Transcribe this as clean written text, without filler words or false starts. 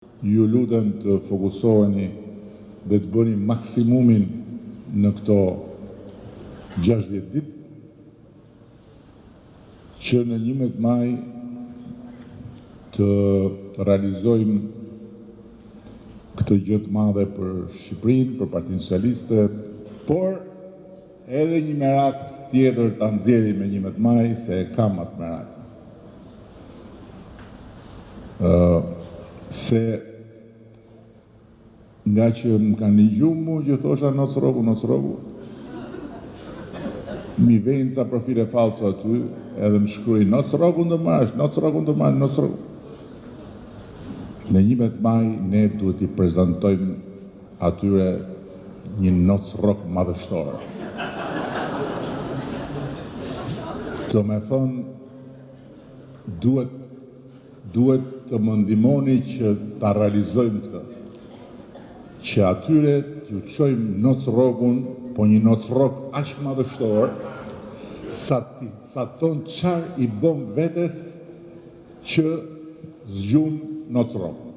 Ju lutem të fokusoheni dhe të bëni maksimumin në këto 60 ditë që në 11 maj të realizojmë këtë gjë të madhe për Shqipërinë, për Partinë Socialiste, por edhe një merak tjetër ta nxjerrim me 11 maj, se e kam atë merak. Se nga që më kanë ligju mu që thosha noc rogu, mi vejnë ca profile falso aty, edhe më shkruaj noc rogu ndë marsh. Në 11 maj ne duhet i prezentojmë atyre një noc rog madhështor. Të me thonë, duhet të më ndihmoni që ta realizojmë këtë. Që atyre t'ju çojmë noc rogun, po një noc rog aq madhështor, sa ton çfarë i bëm vetes që zgjum noc rog.